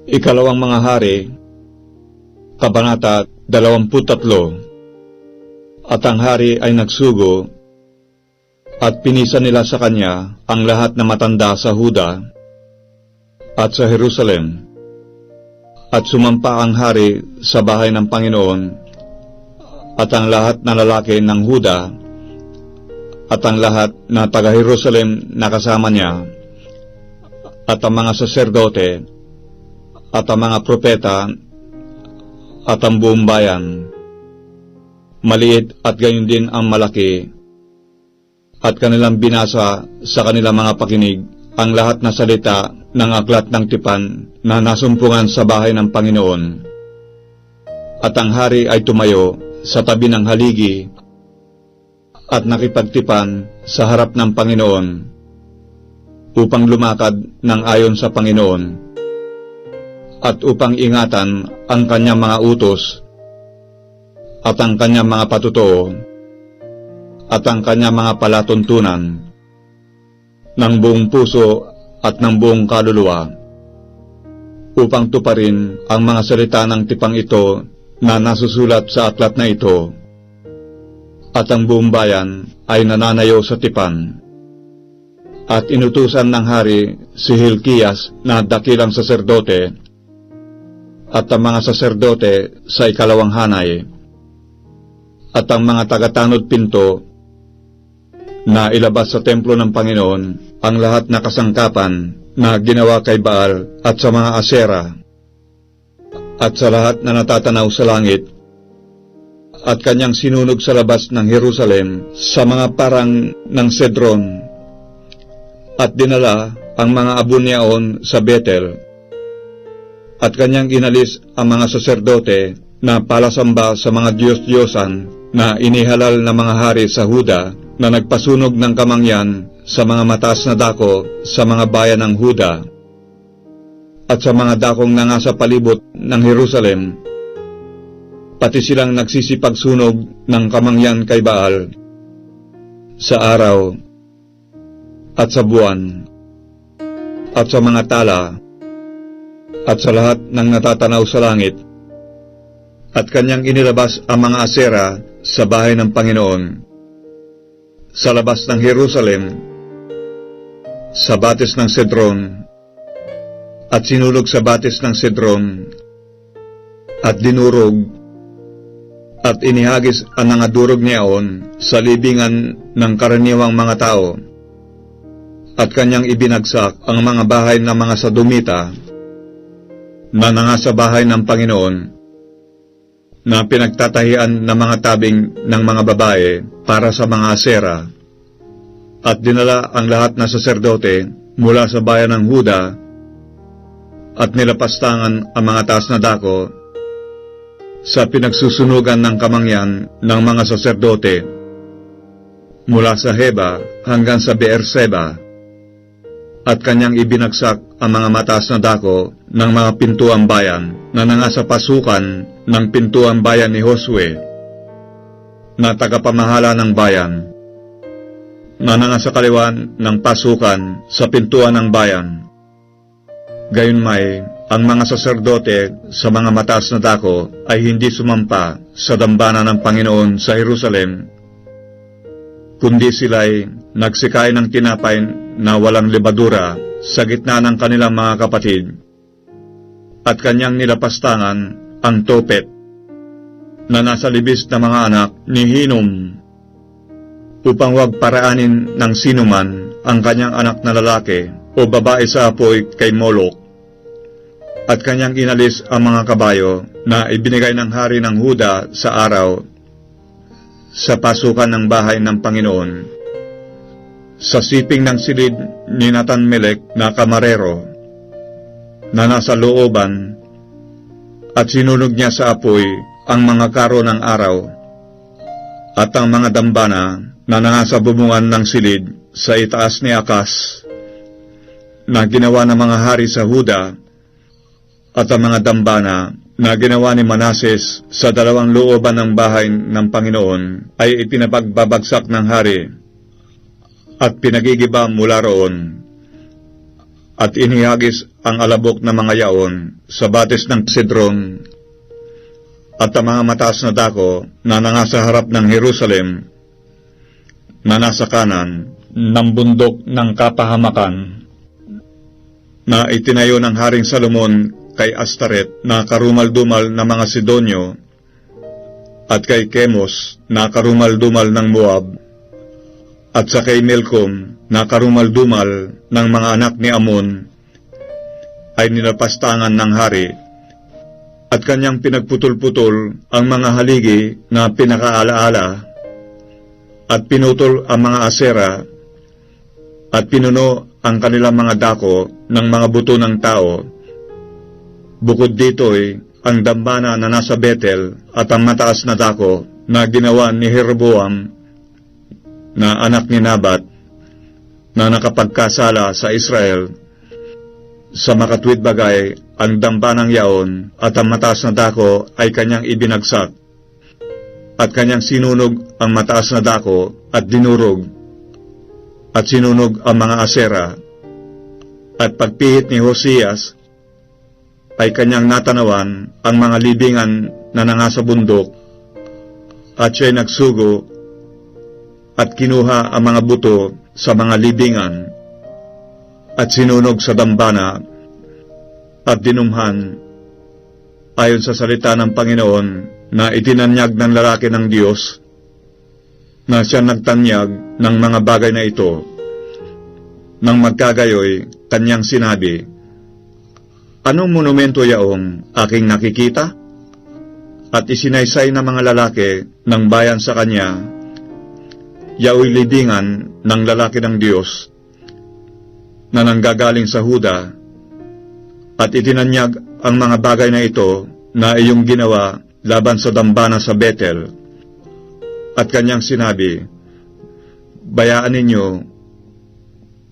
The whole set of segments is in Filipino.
Ikalawang mga hari, Kabanata 23. At ang hari ay nagsugo, at pinisa nila sa kanya ang lahat na matanda sa Huda at sa Jerusalem. At sumampa ang hari sa bahay ng Panginoon, at ang lahat na lalaki ng Huda, at ang lahat na taga-Jerusalem na kasama niya, at ang mga saserdote, at ang mga propeta, at ang buong bayan, maliit at gayon din ang malaki, at kanilang binasa sa kanilang mga pakinig ang lahat na salita ng aklat ng tipan na nasumpungan sa bahay ng Panginoon. At ang hari ay tumayo sa tabi ng haligi at nakipagtipan sa harap ng Panginoon upang lumakad ng ayon sa Panginoon at upang ingatan ang kanyang mga utos at ang kanyang mga patotoo at ang kanyang mga palatuntunan ng buong puso at ng buong kaluluwa, upang tuparin ang mga salita ng tipang ito na nasusulat sa aklat na ito. At ang buong bayan ay nananayo sa tipan. At inutusan ng hari si Hilkias na dakilang saserdote at ang mga saserdote sa ikalawang hanay, at ang mga tagatanod pinto na ilabas sa templo ng Panginoon ang lahat na kasangkapan na ginawa kay Baal at sa mga asera, at sa lahat na natatanaw sa langit, at kanyang sinunog sa labas ng Jerusalem sa mga parang ng Cedron, at dinala ang mga abunyaon sa Betel, at kanyang inalis ang mga saserdote na palasamba sa mga Diyos-Diyosan na inihalal na mga hari sa Huda na nagpasunog ng kamangyan sa mga mataas na dako sa mga bayan ng Huda at sa mga dakong na nasa palibot ng Jerusalem, pati silang nagsisipagsunog ng kamangyan kay Baal sa araw at sa buwan at sa mga tala at sa lahat ng natatanaw sa langit. At kanyang inilabas ang mga asera sa bahay ng Panginoon, sa labas ng Jerusalem, sa batis ng Cedron, at sinulog sa batis ng Cedron, at dinurog, at inihagis ang mga durog niyaon sa libingan ng karaniwang mga tao, at kanyang ibinagsak ang mga bahay ng mga Sodomita na nangasa bahay ng Panginoon, na pinagtatahian ng mga tabing ng mga babae para sa mga asera, at dinala ang lahat na saserdote mula sa bayan ng Huda, at nilapastangan ang mga taas na dako sa pinagsusunugan ng kamangyan ng mga saserdote mula sa Heba hanggang sa Beerseba, at kanyang ibinagsak ang mga mataas na dako ng mga pintuang bayan na nangasa pasukan ng pintuang bayan ni Josue, na tagapamahala ng bayan, na nangasa kaliwan ng pasukan sa pintuan ng bayan. Gayunmay, ang mga saserdote sa mga mataas na dako ay hindi sumampa sa dambana ng Panginoon sa Jerusalem, kundi sila'y nagsikay ng tinapay na walang lebadura sa gitna ng kanilang mga kapatid, at kanyang nilapastangan ang Topet na nasa libis na mga anak ni Hinnom, upang wag paraanin ng sinuman ang kanyang anak na lalaki o babae sa apoy kay Molok. At kanyang inalis ang mga kabayo na ibinigay ng hari ng Huda sa araw sa pasukan ng bahay ng Panginoon, sa siping ng silid ni Nathan-Melek na kamarero na nasa looban, at sinunog niya sa apoy ang mga karo ng araw at ang mga dambana na nangasa bubungan ng silid sa itaas ni Akas na ginawa ng mga hari sa Huda, at ang mga dambana na ginawa ni Manases sa dalawang looban ng bahay ng Panginoon ay ipinapagbabagsak ng hari at pinagigiba mula roon. at inihagis ang alabok na mga yaon sa batis ng Sidron at ang mga mataas na dako na nangasa harap ng Jerusalem na nasa kanan ng bundok ng kapahamakan na itinayo ng Haring Salomon kay Astaret na karumal-dumal na mga Sidonyo at kay Chemos na karumal-dumal ng Moab at sa kay Milcom na karumal-dumal ng mga anak ni Amon ay nilapastangan ng hari at kanyang pinagputol-putol ang mga haligi na pinakaalaala at pinutol ang mga asera at pinuno ang kanilang mga dako ng mga buto ng tao. Bukod dito'y ang dambana na nasa Betel at ang mataas na dako na ginawa ni Jeroboam na anak ni Nabat na nakapagkasala sa Israel. Sa makatwid bagay, ang dambanang yaon at ang mataas na dako ay kanyang ibinagsak at kanyang sinunog ang mataas na dako at dinurog at sinunog ang mga asera at pagpihit ni Hosias ay kanyang natanawan ang mga libingan na nangasa bundok at siya'y nagsugo at kinuha ang mga buto sa mga libingan at sinunog sa dambana at dinumhan ayon sa salita ng Panginoon na itinanyag ng lalaki ng Diyos na siya nagtanyag ng mga bagay na ito. Nang magkagayoy, kanyang sinabi, "Anong monumento yaong aking nakikita?" At isinaysay na mga lalaki ng bayan sa kanya, yaoy libingan ng lalaki ng Diyos na nanggagaling sa Huda, at itinanyag ang mga bagay na ito na iyong ginawa laban sa dambana sa Betel. At kanyang sinabi, "Bayaan ninyo,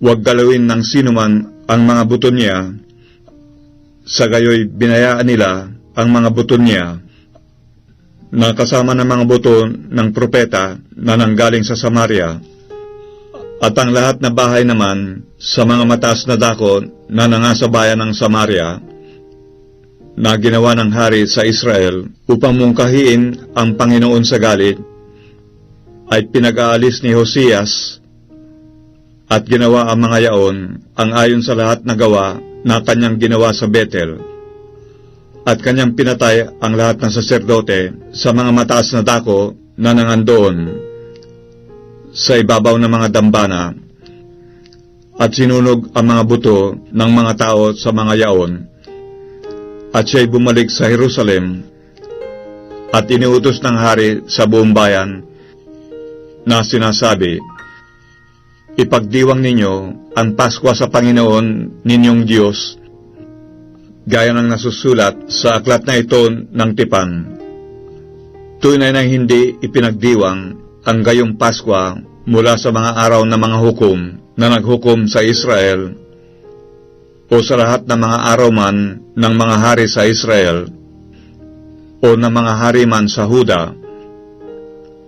huwag galawin ng sinuman ang mga buto niya." Sa gayoy binayaan nila ang mga buto niya na kasama ng mga buto ng propeta na nanggaling sa Samaria, at ang lahat na bahay naman sa mga mataas na dako na nangasa bayan ng Samaria na ginawa ng hari sa Israel upang mungkahiin ang Panginoon sa galit, ay pinag-aalis ni Hosias at ginawa ang mga yaon ang ayon sa lahat na gawa na kanyang ginawa sa Betel. At kanyang pinatay ang lahat ng saserdote sa mga mataas na dako na nangandoon sa ibabaw ng mga dambana, at sinunog ang mga buto ng mga tao sa mga yaon. At siya'y bumalik sa Jerusalem at iniutos ng hari sa buong bayan na sinasabi, "Ipagdiwang ninyo ang Paskwa sa Panginoon ninyong Diyos, gaya ng nasusulat sa aklat na ito ng tipan." Tunay na hindi ipinagdiwang ang gayong Paskwa mula sa mga araw ng mga hukom na naghukom sa Israel o sa lahat ng mga araw man ng mga hari sa Israel o ng mga hari man sa Huda,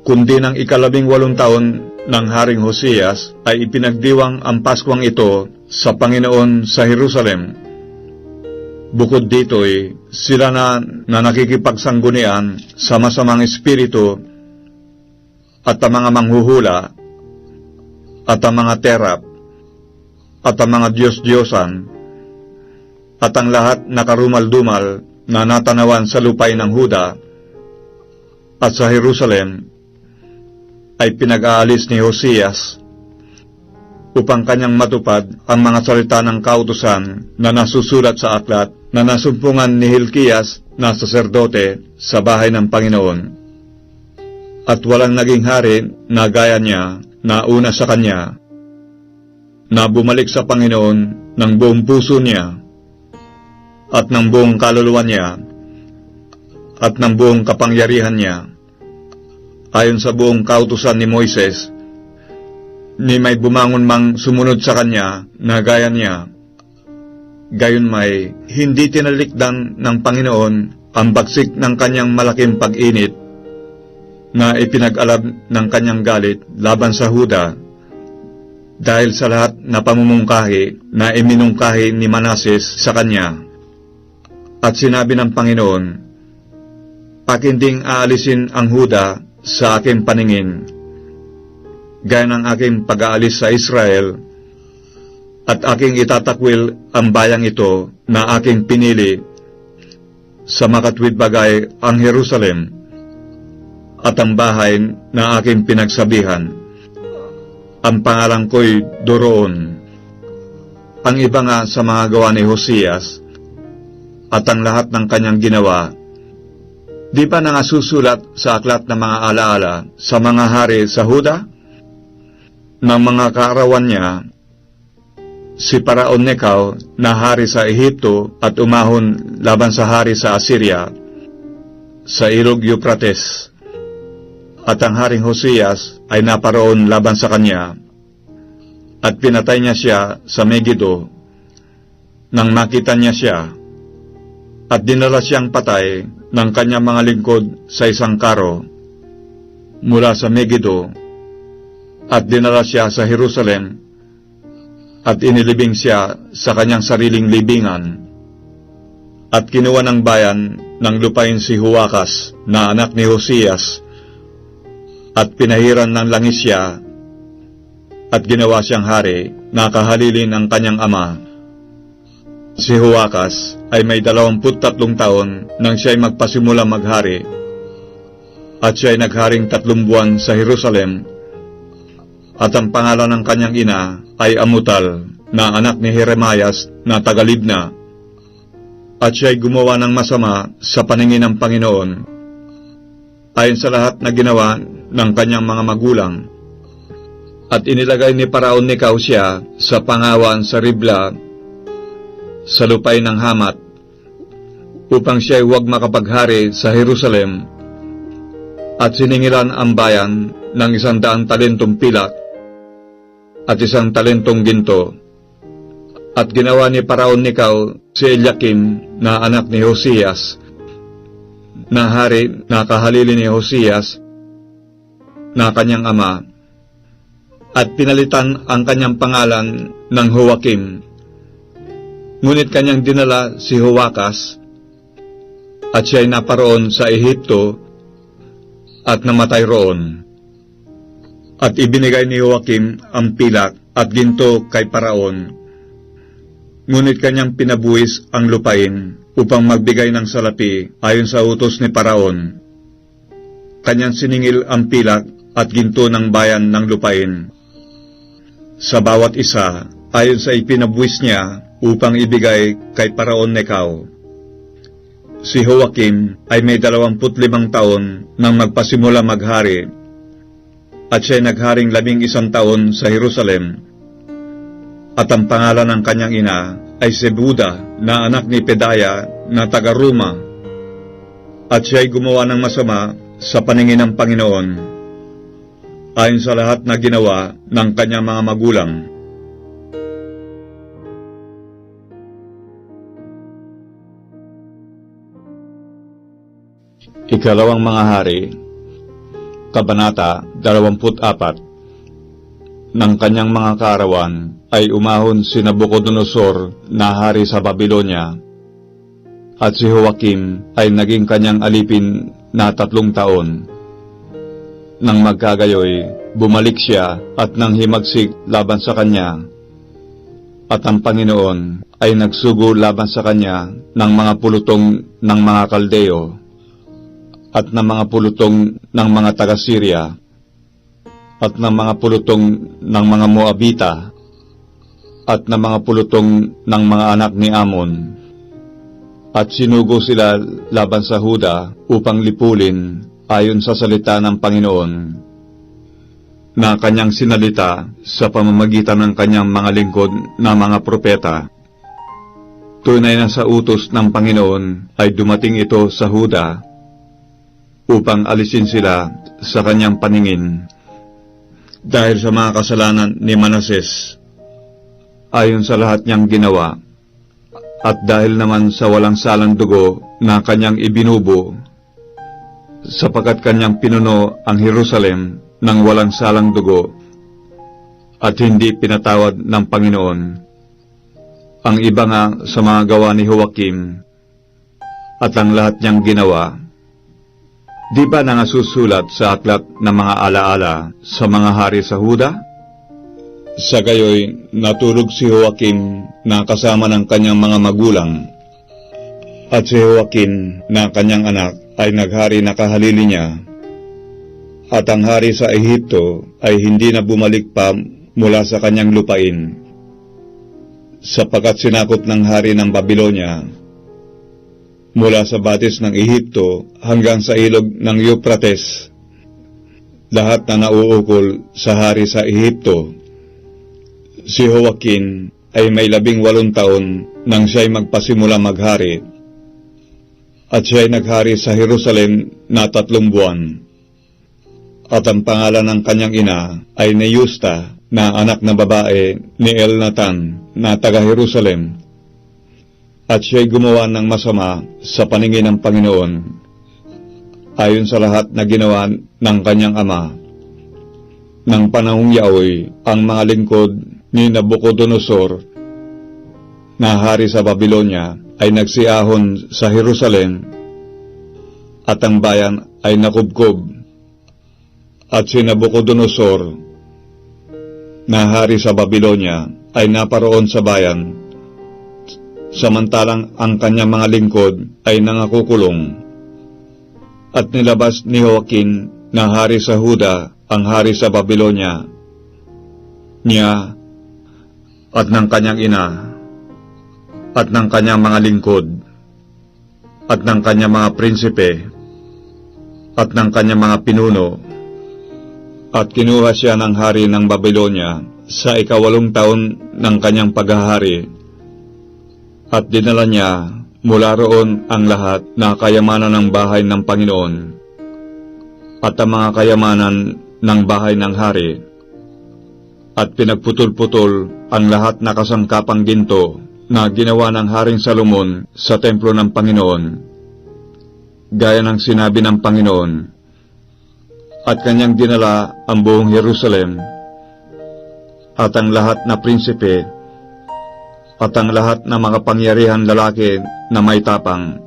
kundi ng 18 taon ng Haring Hosias ay ipinagdiwang ang Paskwang ito sa Panginoon sa Jerusalem. Bukod dito'y sila na nakikipagsanggunian sa masamang espiritu at ang mga manghuhula at ang mga terap at ang mga Diyos-Diyosan at ang lahat na karumal-dumal na natanawan sa lupay ng Huda at sa Jerusalem ay pinag-aalis ni Hosias upang kanyang matupad ang mga salita ng kautusan na nasusulat sa aklat na nasumpungan ni Hilkias na saserdote sa bahay ng Panginoon. At walang naging hari na gaya niya na una sa kanya, na bumalik sa Panginoon ng buong puso niya at ng buong kaluluwa niya at ng buong kapangyarihan niya, ayon sa buong kautusan ni Moises, ni may bumangon mang sumunod sa kanya na gaya niya. Gayon may hindi tinalikdan ng Panginoon ang bagsik ng kanyang malaking pag-init na ipinag-alab ng kanyang galit laban sa Huda dahil sa lahat na pamumungkahi na iminungkahi ni Manases sa kanya. At sinabi ng Panginoon, akin ding aalisin ang Huda sa aking paningin, gaya ng aking pag-aalis sa Israel, at aking itatakwil ang bayang ito na aking pinili sa makatwid bagay ang Jerusalem at ang bahay na aking pinagsabihan. Ang pangalan ko'y doroon. Ang iba nga sa mga gawa ni Hosias at ang lahat ng kanyang ginawa, di ba nangasusulat sa aklat ng mga alaala sa mga hari sa Huda? Ng mga kaarawan niya, si Paraon Necaw na hari sa Ehipto at umahon laban sa hari sa Assyria sa ilog Euphrates. At ang haring Hosias ay naparoon laban sa kanya at pinatay niya siya sa Megiddo. Nang makita niya siya at dinala siyang patay ng kanyang mga lingkod sa isang karo mula sa Megiddo at dinala siya sa Jerusalem at inilibing siya sa kanyang sariling libingan. At kinuha ng bayan ng lupain si Huwakas na anak ni Hosias at pinahiran ng langis siya at ginawa siyang hari na kahalilin ng kanyang ama. Si Huwakas ay may 23 taon nang siya'y magpasimula maghari at siya'y nagharing 3 buwan sa Jerusalem. At ang pangalan ng kanyang ina ay Amutal, na anak ni Jeremias na taga Libna. At siya'y gumawa ng masama sa paningin ng Panginoon, ayon sa lahat na ginawa ng kanyang mga magulang. At inilagay ni Paraon Necaw siya sa pangawan sa Ribla, sa lupain ng Hamat, upang siya'y huwag makapaghari sa Jerusalem. At siningilan ang bayan ng 100 talentong pilak at 1 talentong ginto. At ginawa ni Paraon Necaw si Eliakim na anak ni Hosias, na hari na kahalili ni Hosias na kanyang ama, at pinalitan ang kanyang pangalan ng Joakim. Ngunit kanyang dinala si Huwakas at siya'y naparoon sa Ehipto at namatay roon. At ibinigay ni Joakim ang pilak at ginto kay Paraon. Ngunit kanyang pinabuwis ang lupain upang magbigay ng salapi ayon sa utos ni Paraon. Kanyang siningil ang pilak at ginto ng bayan ng lupain, sa bawat isa ayon sa ipinabuwis niya upang ibigay kay Paraon Necaw. Si Joakim ay may 25 taon nang magpasimula maghari, at siya'y nagharing 11 taon sa Jerusalem. At ang pangalan ng kanyang ina ay Sebuda na anak ni Pedaya na taga Ruma. At siya'y gumawa ng masama sa paningin ng Panginoon, ayon sa lahat na ginawa ng kanyang mga magulang. Ikalawang mga hari, Kabanata 24. Ng kanyang mga kaarawan ay umahon si Nabucodonosor na hari sa Babilonya, at si Joakim ay naging kanyang alipin na 3 taon. Nang magkagayoy, bumalik siya at nang himagsik laban sa kanya, at ang Panginoon ay nagsugo laban sa kanya ng mga pulutong ng mga Kaldeo at ng mga pulutong ng mga taga-Syria at ng mga pulutong ng mga Moabita at ng mga pulutong ng mga anak ni Amon. At sinugo sila laban sa Huda upang lipulin ayon sa salita ng Panginoon, na kanyang sinalita sa pamamagitan ng kanyang mga lingkod na mga propeta. Tunay na sa utos ng Panginoon ay dumating ito sa Huda upang alisin sila sa kanyang paningin dahil sa mga kasalanan ni Manases ayon sa lahat niyang ginawa, at dahil naman sa walang salang dugo na kanyang ibinubo, sapagkat kanyang pinuno ang Jerusalem ng walang salang dugo, at hindi pinatawad ng Panginoon ang iba nga sa mga gawa ni Joaquim at ang lahat niyang ginawa? Di ba nangasusulat sa aklat ng mga alaala sa mga hari sa Huda? Sa gayoy, natulog si Joaquim na kasama ng kanyang mga magulang, at si Joaquim na kanyang anak ay naghari na kahalili niya, at ang hari sa Ehipto ay hindi na bumalik pa mula sa kanyang lupain, sapagkat sinakop ng hari ng Babilonya mula sa batis ng Ehipto hanggang sa ilog ng Euphrates lahat na nauukol sa hari sa Ehipto. Si Joaquim ay may 18 taon nang siya'y magpasimula maghari, at siya'y naghari sa Jerusalem na 3 buwan. At ang pangalan ng kanyang ina ay Neusta, na anak na babae ni Elnatan na taga Jerusalem. At siya'y gumawa ng masama sa paningin ng Panginoon, ayon sa lahat na ginawa ng kanyang ama. Nang panahong yaoy, ang mga lingkod ni Nabucodonosor na hari sa Babilonya ay nagsiahon sa Jerusalem, at ang bayan ay nakubkob, at si Nabucodonosor na hari sa Babilonya ay naparoon sa bayan, samantalang ang kanyang mga lingkod ay nangakukulong. At nilabas ni Joaquim na hari sa Huda ang hari sa Babilonya niya at ng kanyang ina, at ng kanyang mga lingkod, at ng kanyang mga prinsipe, at ng kanyang mga pinuno, at kinuha siya ng hari ng Babilonya sa 8 taon ng kanyang paghahari, at dinala niya mula roon ang lahat na kayamanan ng bahay ng Panginoon, at ang mga kayamanan ng bahay ng hari, at pinagputol-putol ang lahat na kasangkapang ginto na ginawa ng Haring Salomon sa templo ng Panginoon, gaya ng sinabi ng Panginoon. At kanyang dinala ang buong Jerusalem, at ang lahat na prinsipe, at ang lahat na mga pangyarihan lalaki na may tapang,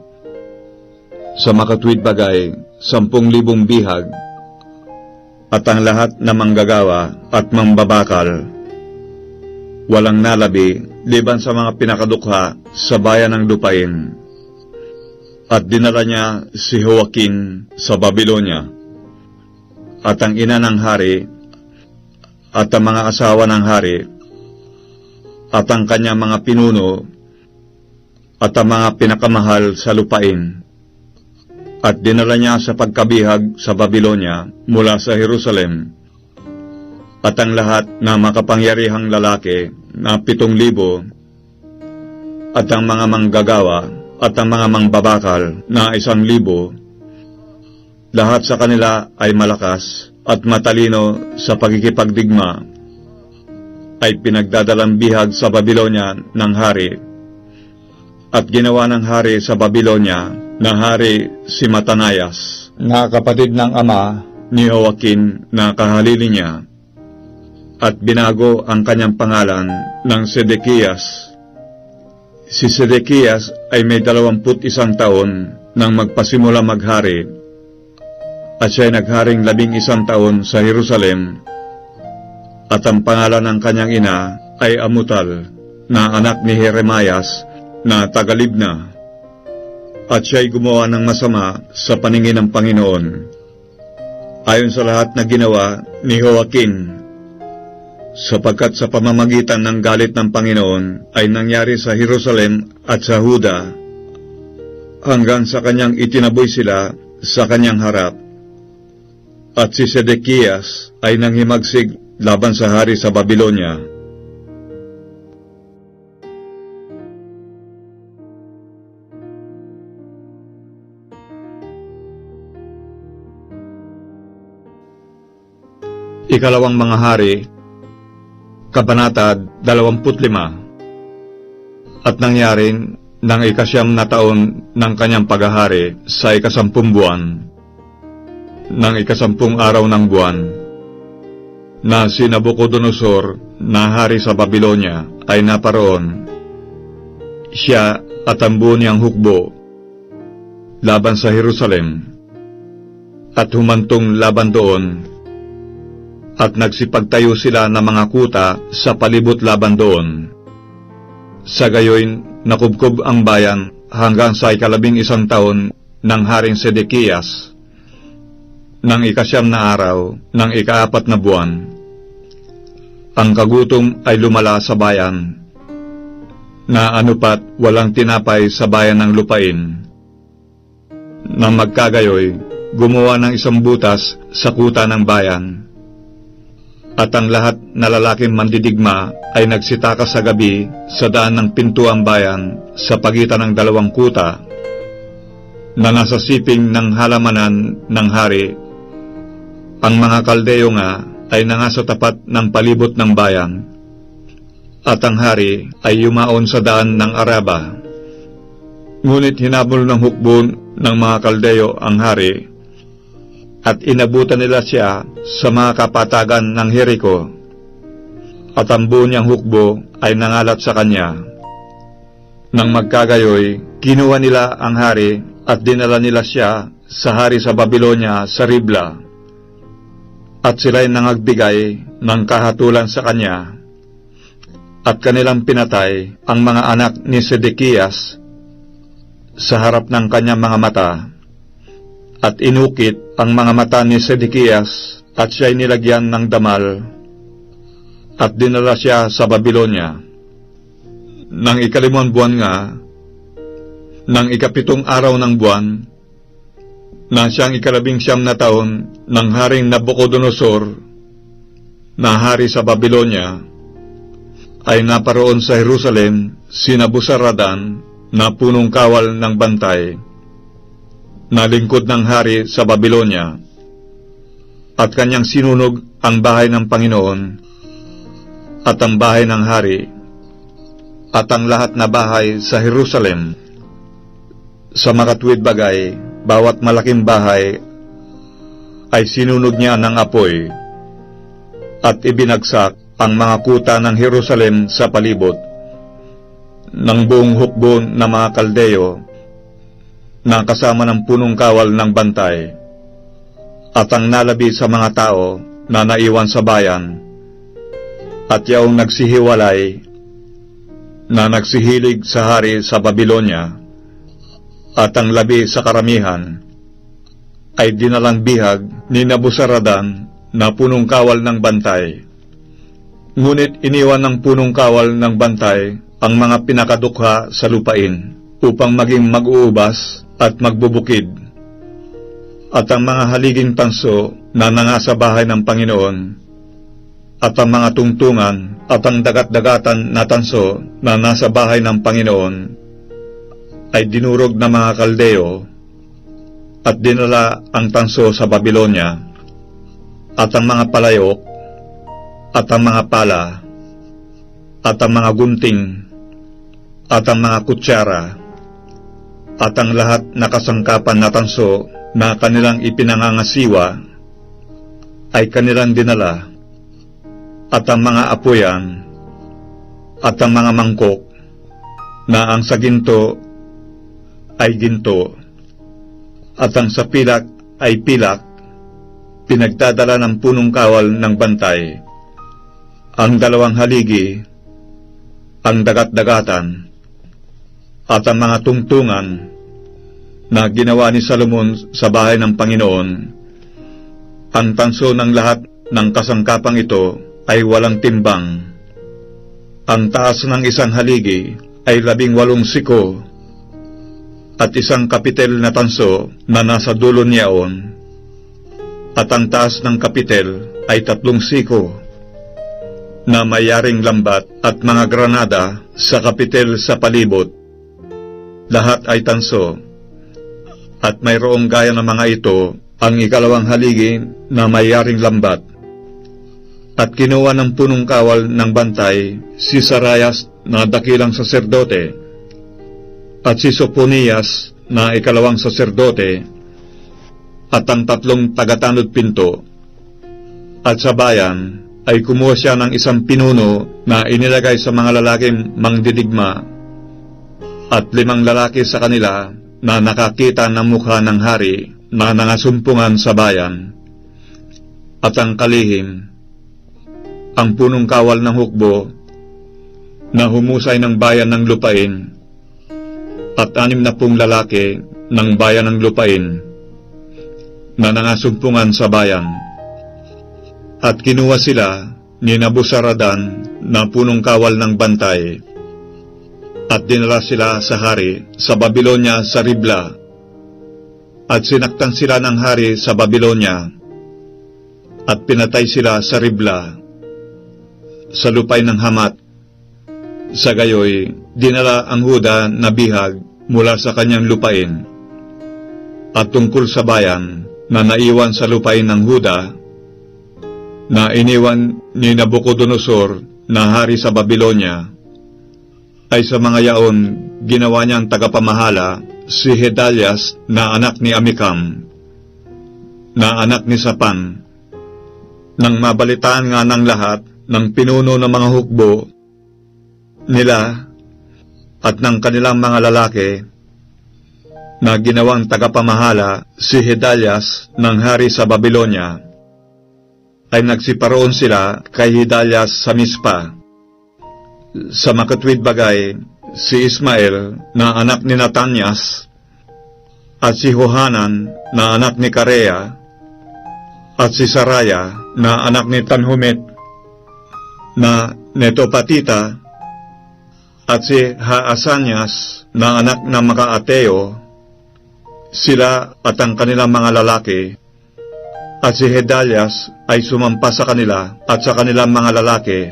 sa makatuwid bagay 10,000 bihag, at ang lahat na manggagawa at mambabakal, walang nalabi liban sa mga pinakadukha sa bayan ng lupain. At dinala niya si Joaquim sa Babilonya, at ang ina ng hari, at ang mga asawa ng hari, at ang kanyang mga pinuno, at ang mga pinakamahal sa lupain, at dinala niya sa pagkabihag sa Babilonya mula sa Jerusalem, at ang lahat na makapangyarihang lalaki na 7,000, at ang mga manggagawa at ang mga mangbabakal na 1,000, lahat sa kanila ay malakas at matalino sa pagkikipagdigma, ay pinagdadalang bihag sa Babilonya ng hari. At ginawa ng hari sa Babilonya na hari si Matanayas, na kapatid ng ama ni Joaquim na kahalili niya, at binago ang kanyang pangalan ng Sedekias. Si Sedekias ay may 21 taon nang magpasimula maghari, at siya'y nagharing 11 taon sa Jerusalem, at ang pangalan ng kanyang ina ay Amutal, na anak ni Jeremias na taga-Libna, at siya'y gumawa ng masama sa paningin ng Panginoon, ayon sa lahat na ginawa ni Joaquim, sapagkat sa pamamagitan ng galit ng Panginoon ay nangyari sa Jerusalem at sa Huda, hanggang sa kanyang itinaboy sila sa kanyang harap. At si Sedekias ay nanghimagsig laban sa hari sa Babilonya. Ikalawang mga hari, Kabanata 25. At nangyari ng 9 na taon ng kanyang paghahari sa 10 buwan, ng 10 araw ng buwan, na si Nabucodonosor na hari sa Babilonya ay naparoon. Siya at ang buo niyang hukbo laban sa Jerusalem, at humantong laban doon, at nagsipagtayo sila ng mga kuta sa palibot laban doon. Sa gayoy, nakubkob ang bayan hanggang sa 11 taon ng Haring Sedekias, ng 9 na araw ng 4 na buwan. Ang kagutom ay lumala sa bayan, na anupat walang tinapay sa bayan ng lupain. Nang magkagayoy, gumawa ng isang butas sa kuta ng bayan, at ang lahat na lalaking mandidigma ay nagsitaka sa gabi sa daan ng pintuang bayan sa pagitan ng 2 kuta na nasa siping ng halamanan ng hari. Ang mga Kaldeo nga ay nasa tapat ng palibot ng bayan, at ang hari ay yumaon sa daan ng Araba. Ngunit hinabol ng hukbo ng mga Kaldeo ang hari, at inabutan nila siya sa mga kapatagan ng Jericho, at ang buo niyang hukbo ay nangalat sa kanya. Nang magkagayoy, kinuha nila ang hari at dinala nila siya sa hari sa Babilonya sa Ribla, at sila'y nangagbigay ng kahatulan sa kanya, at kanilang pinatay ang mga anak ni Sedekias sa harap ng kanyang mga mata, at inukit ang mga mata ni Sedekias, at siya'y nilagyan ng damal, at dinala siya sa Babilonya. Nang 5 buwan nga, nang 7 araw ng buwan, na siyang 19 na taon ng Haring Nabucodonosor na hari sa Babilonya, ay naparoon sa Jerusalem si Nabuzaradan na punong kawal ng bantay, na lingkod ng hari sa Babilonya, at kanyang sinunog ang bahay ng Panginoon, at ang bahay ng hari, at ang lahat na bahay sa Jerusalem. Sa makatuwid bagay, bawat malaking bahay ay sinunog niya ng apoy, at ibinagsak ang mga kuta ng Jerusalem sa palibot ng buong hukbo ng mga Kaldeo, na kasama ng punong kawal ng bantay, at ang nalabi sa mga tao na naiwan sa bayan, at yaong nagsihiwalay na nagsihilig sa hari sa Babilonya, at ang labi sa karamihan ay dinalang bihag ni Nabuzaradan na punong kawal ng bantay. Ngunit iniwan ng punong kawal ng bantay ang mga pinakadukha sa lupain upang maging mag-uubas at magbubukid, at ang mga haliging tanso na nangasa bahay ng Panginoon, at ang mga tungtungan at ang dagat-dagatan na tanso na nasa bahay ng Panginoon ay dinurog ng mga Kaldeo, at dinala ang tanso sa Babilonya, at ang mga palayok, at ang mga pala, at ang mga gunting, at ang mga kutsara, at ang lahat na kasangkapan na tanso na kanilang ipinangangasiwa ay kanilang dinala, at ang mga apuyan, at ang mga mangkok na ang sa ginto ay ginto, at ang sa pilak ay pilak, pinagdadala ng punong kawal ng bantay. Ang 2 haligi, ang dagat-dagatan, at ang mga tungtungan na ginawa ni Salomon sa bahay ng Panginoon. Ang tanso ng lahat ng kasangkapang ito ay walang timbang. Ang taas ng isang haligi ay 18 siko, at isang kapitel na tanso na nasa dulo niyaon, at ang taas ng kapitel ay 3 siko, na mayaring lambat at mga granada sa kapitel sa palibot. Lahat ay tanso, at mayroong gaya ng mga ito ang 2 haligi na mayaring lambat. At kinuha ng punong kawal ng bantay si Sarayas na dakilang saserdote, at si Soponias na 2 saserdote, at ang 3 tagatanod pinto. At sa bayan ay kumuha siya ng isang pinuno na inilagay sa mga lalaking mangdidigma at 5 lalaki sa kanila na nakakita ng mukha ng hari na nangasumpungan sa bayan. At ang kalihim, ang punong kawal ng hukbo na humusay ng bayan ng lupain at 60 lalaki ng bayan ng lupain na nangasumpungan sa bayan. At kinuha sila ni Nabuzaradan na punong kawal ng bantay at dinala sila sa hari sa Babilonya sa Ribla at sinaktan sila ng hari sa Babilonya at pinatay sila sa Ribla sa lupay ng Hamat. Sa gayoy, dinala ang Huda na bihag mula sa kanyang lupain at tungkol sa bayan na naiwan sa lupain ng Huda na iniwan ni Nabucodonosor na hari sa Babilonya, ay sa mga yaon ginawa niyang tagapamahala si Gedalias na anak ni Amikam, na anak ni Sapan. Nang mabalitaan nga ng lahat ng pinuno ng mga hukbo nila at ng kanilang mga lalaki na ginawang tagapamahala si Gedalias ng hari sa Babilonya, ay nagsiparoon sila kay Gedalias sa Mispa. Sa makatwid bagay, si Ismael na anak ni Natanyas at si Johanan na anak ni Karea at si Saraya na anak ni Tanhumet na Netopatita at si Haasanyas na anak ng Makaateo, sila at ang kanilang mga lalaki, at si Gedalias ay sumampa sa kanila at sa kanilang mga lalaki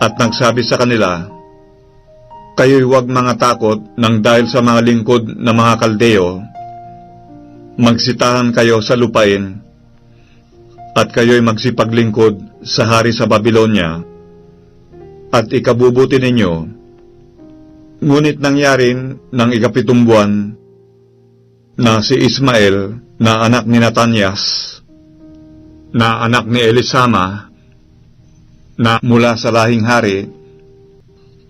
at nagsabi sa kanila, "Kayo'y huwag mga takot nang dahil sa mga lingkod na mga Kaldeo. Magsitahan kayo sa lupain at kayo'y magsipaglingkod sa hari sa Babilonya at ikabubuti ninyo." Ngunit nangyari ng 7 buwan na si Ismael na anak ni Natanyas, na anak ni Elisama, na mula sa lahing hari,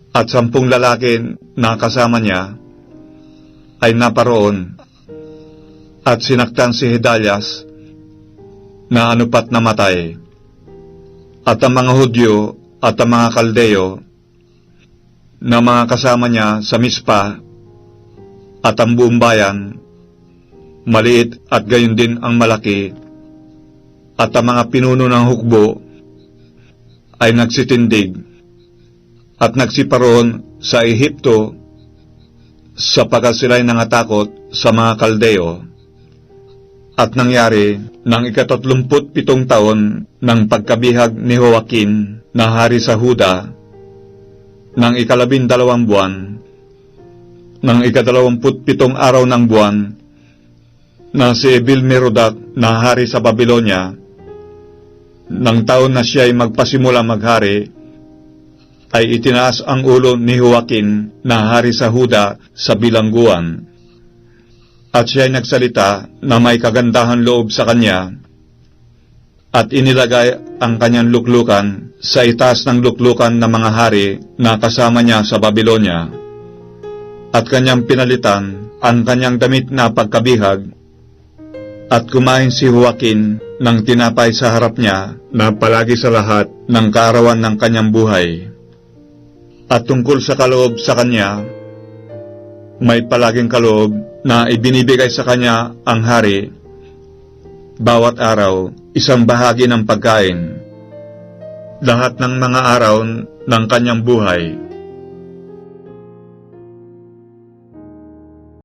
at 10 lalaki na kasama niya, ay naparoon at sinaktan si Gedalias na anupat namatay. At ang mga Hudyo at ang mga Kaldeo na mga kasama niya sa Mispa at ang buong bayan, maliit at gayon din ang malaki, at ang mga pinuno ng hukbo ay nagsitindig at nagsiparoon sa Ehipto sapagkat sila'y nangatakot sa mga Kaldeo. At nangyari ng 37 taon ng pagkabihag ni Joaquin na hari sa Huda, ng 12 buwan, ng 27 araw ng buwan, na si Ebil-Merodach na hari sa Babilonya, ng taon na siya'y magpasimula maghari, ay itinaas ang ulo ni Joaquin na hari sa Huda sa bilangguan. At siya'y nagsalita na may kagandahan loob sa kanya, at inilagay ang kanyang luklukan sa itaas ng luklukan ng mga hari na kasama niya sa Babilonya, at kanyang pinalitan ang kanyang damit na pagkabihag, at kumain si Joaquin ng tinapay sa harap niya na palagi sa lahat ng kaarawan ng kanyang buhay. At tungkol sa kaloob sa kanya, may palaging kaloob na ibinibigay sa kanya ang hari, bawat araw, 1 bahagi ng pagkain, lahat ng mga araw ng kanyang buhay.